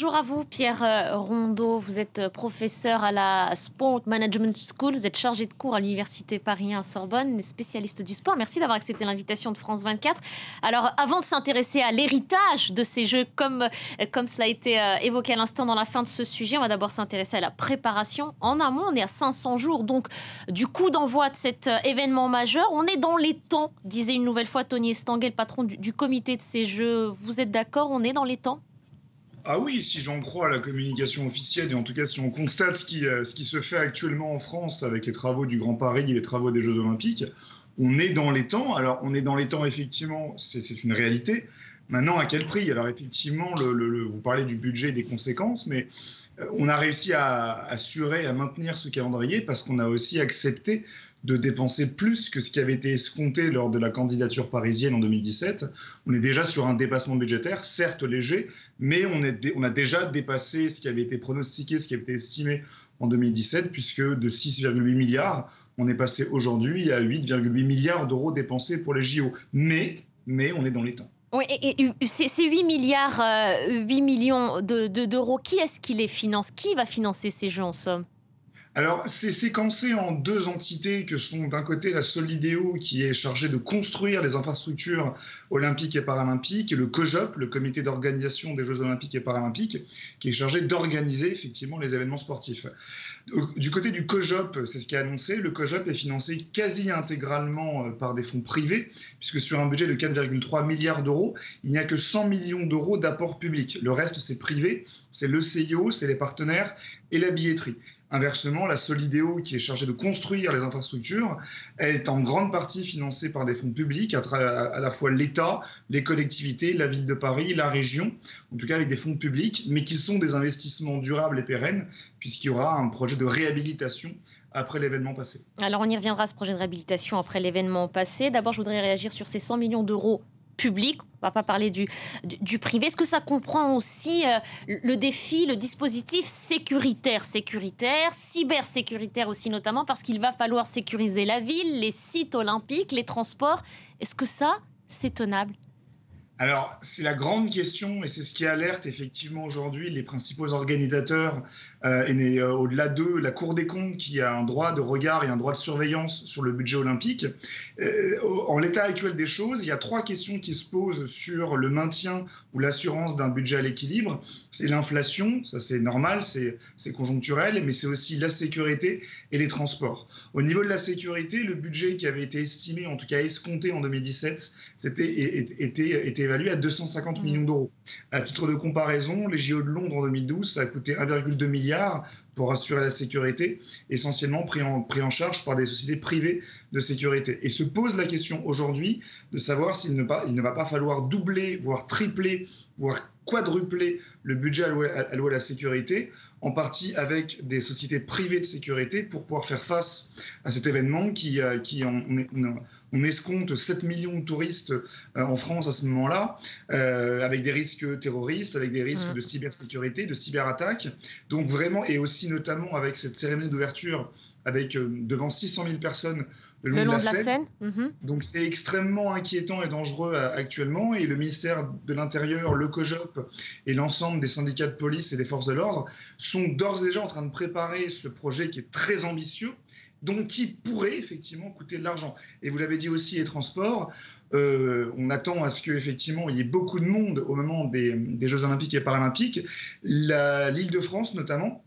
Bonjour à vous, Pierre Rondeau. Vous êtes professeur à la Sport Management School. Vous êtes chargé de cours à l'Université Paris 1 Sorbonne, spécialiste du sport. Merci d'avoir accepté l'invitation de France 24. Alors, avant de s'intéresser à l'héritage de ces Jeux, comme cela a été évoqué à l'instant dans la fin de ce sujet, on va d'abord s'intéresser à la préparation. En amont, on est à 500 jours donc du coup d'envoi de cet événement majeur. On est dans les temps, disait une nouvelle fois Tony Estanguet, le patron du comité de ces Jeux. Vous êtes d'accord, on est dans les temps ? Ah oui, si j'en crois à la communication officielle, et en tout cas si on constate ce qui se fait actuellement en France avec les travaux du Grand Paris et les travaux des Jeux Olympiques, on est dans les temps. Alors on est dans les temps effectivement, c'est une réalité. Maintenant, à quel prix? Alors effectivement, vous parlez du budget et des conséquences, mais on a réussi à assurer, à maintenir ce calendrier parce qu'on a aussi accepté de dépenser plus que ce qui avait été escompté lors de la candidature parisienne en 2017. On est déjà sur un dépassement budgétaire, certes léger, mais on a déjà dépassé ce qui avait été pronostiqué, ce qui avait été estimé en 2017, puisque de 6,8 milliards, on est passé aujourd'hui à 8,8 milliards d'euros dépensés pour les JO. Mais on est dans les temps. Oui, et ces 8 milliards, 8 millions d'euros, qui est-ce qui les finance? Qui va financer ces Jeux en somme? Alors, c'est séquencé en deux entités que sont d'un côté la Solideo qui est chargée de construire les infrastructures olympiques et paralympiques et le COJOP, le comité d'organisation des Jeux olympiques et paralympiques, qui est chargé d'organiser effectivement les événements sportifs. Du côté du COJOP, c'est ce qui est annoncé, le COJOP est financé quasi intégralement par des fonds privés, puisque sur un budget de 4,3 milliards d'euros, il n'y a que 100 millions d'euros d'apport public. Le reste, c'est privé, c'est le CIO, c'est les partenaires et la billetterie. Inversement, la Solideo, qui est chargée de construire les infrastructures, elle est en grande partie financée par des fonds publics, à la fois l'État, les collectivités, la ville de Paris, la région, en tout cas avec des fonds publics, mais qui sont des investissements durables et pérennes, puisqu'il y aura un projet de réhabilitation après l'événement passé. Alors on y reviendra, ce projet de réhabilitation après l'événement passé. D'abord, je voudrais réagir sur ces 100 millions d'euros public, on ne va pas parler du privé. Est-ce que ça comprend aussi le défi, le dispositif sécuritaire, cybersécuritaire aussi notamment, parce qu'il va falloir sécuriser la ville, les sites olympiques, les transports. Est-ce que ça, c'est tenable ? Alors, c'est la grande question et c'est ce qui alerte effectivement aujourd'hui les principaux organisateurs et au-delà d'eux, la Cour des comptes qui a un droit de regard et un droit de surveillance sur le budget olympique. En l'état actuel des choses, il y a trois questions qui se posent sur le maintien ou l'assurance d'un budget à l'équilibre. C'est l'inflation, ça c'est normal, c'est conjoncturel, mais c'est aussi la sécurité et les transports. Au niveau de la sécurité, le budget qui avait été estimé, en tout cas escompté en 2017, était évalué à 250 millions d'euros. À titre de comparaison, les JO de Londres en 2012, ça a coûté 1,2 milliard pour assurer la sécurité, essentiellement pris en charge par des sociétés privées de sécurité. Et se pose la question aujourd'hui de savoir s'il ne va pas falloir doubler, voire tripler, voire quadrupler le budget alloué à la sécurité, en partie avec des sociétés privées de sécurité pour pouvoir faire face à cet événement on escompte 7 millions de touristes en France à ce moment-là, avec des risques terroristes, avec des risques de cybersécurité, de cyberattaques. Donc vraiment, et aussi notamment avec cette cérémonie d'ouverture avec devant 600 000 personnes le long de la Seine. Donc c'est extrêmement inquiétant et dangereux actuellement. Et le ministère de l'Intérieur, le COJOP et l'ensemble des syndicats de police et des forces de l'ordre sont d'ores et déjà en train de préparer ce projet qui est très ambitieux, donc qui pourrait effectivement coûter de l'argent. Et vous l'avez dit aussi, les transports, on attend à ce qu'effectivement il y ait beaucoup de monde au moment des Jeux Olympiques et Paralympiques. L'Île-de-France notamment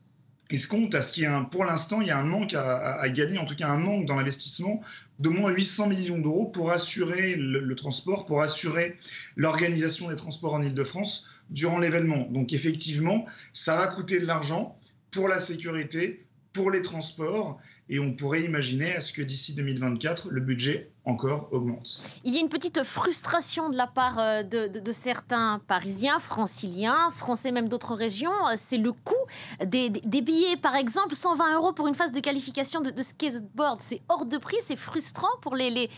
escompte à ce qu'il y ait pour l'instant, il y a un manque à gagner, en tout cas un manque dans l'investissement d'au moins 800 millions d'euros pour assurer le transport, pour assurer l'organisation des transports en Île-de-France durant l'événement. Donc effectivement, ça va coûter de l'argent pour la sécurité, pour les transports, et on pourrait imaginer à ce que d'ici 2024, le budget encore augmente. Il y a une petite frustration de la part de certains Parisiens, Franciliens, Français même d'autres régions. C'est le coût des billets, par exemple, 120 € pour une phase de qualification de skateboard. C'est hors de prix, c'est frustrant pour les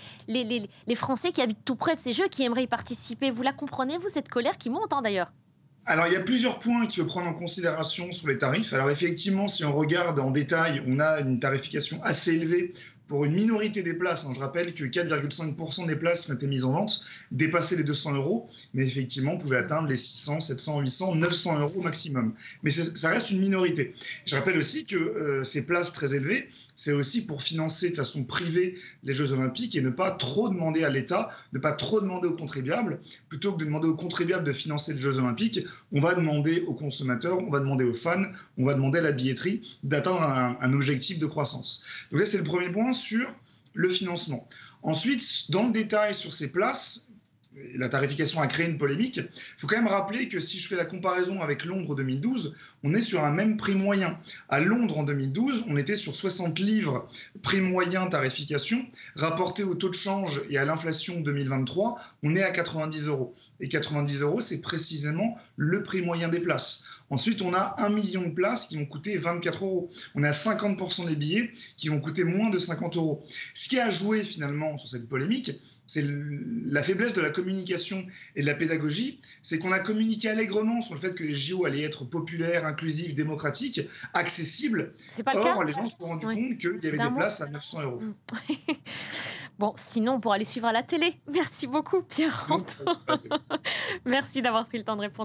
Français qui habitent tout près de ces Jeux, qui aimeraient y participer. Vous la comprenez, vous, cette colère qui monte d'ailleurs ? Alors, il y a plusieurs points qu'il faut prendre en considération sur les tarifs. Alors, effectivement, si on regarde en détail, on a une tarification assez élevée pour une minorité des places, hein, je rappelle que 4,5% des places qui ont été mises en vente dépassaient les 200 euros, mais effectivement pouvaient atteindre les 600, 700, 800, 900 euros maximum. Mais ça reste une minorité. Je rappelle aussi que ces places très élevées, c'est aussi pour financer de façon privée les Jeux Olympiques et ne pas trop demander à l'État, ne pas trop demander aux contribuables. Plutôt que de demander aux contribuables de financer les Jeux Olympiques, on va demander aux consommateurs, on va demander aux fans, on va demander à la billetterie d'atteindre un objectif de croissance. Donc là, c'est le premier point sur le financement. Ensuite, dans le détail sur ces places, la tarification a créé une polémique. Il faut quand même rappeler que si je fais la comparaison avec Londres 2012, on est sur un même prix moyen. À Londres en 2012, on était sur 60 livres prix moyen tarification. Rapporté au taux de change et à l'inflation 2023, on est à 90 euros. Et 90 euros, c'est précisément le prix moyen des places. Ensuite, on a 1 million de places qui vont coûter 24 euros. On a 50% des billets qui vont coûter moins de 50 euros. Ce qui a joué finalement sur cette polémique, c'est la faiblesse de la communication et de la pédagogie, c'est qu'on a communiqué allègrement sur le fait que les JO allaient être populaires, inclusifs, démocratiques, accessibles. C'est pas le cas. Or, les gens se sont rendus compte qu'il y avait des places à 900 euros. Bon, sinon, on pourra les suivre à la télé. Merci beaucoup, Pierre Rondeau. Merci d'avoir pris le temps de répondre.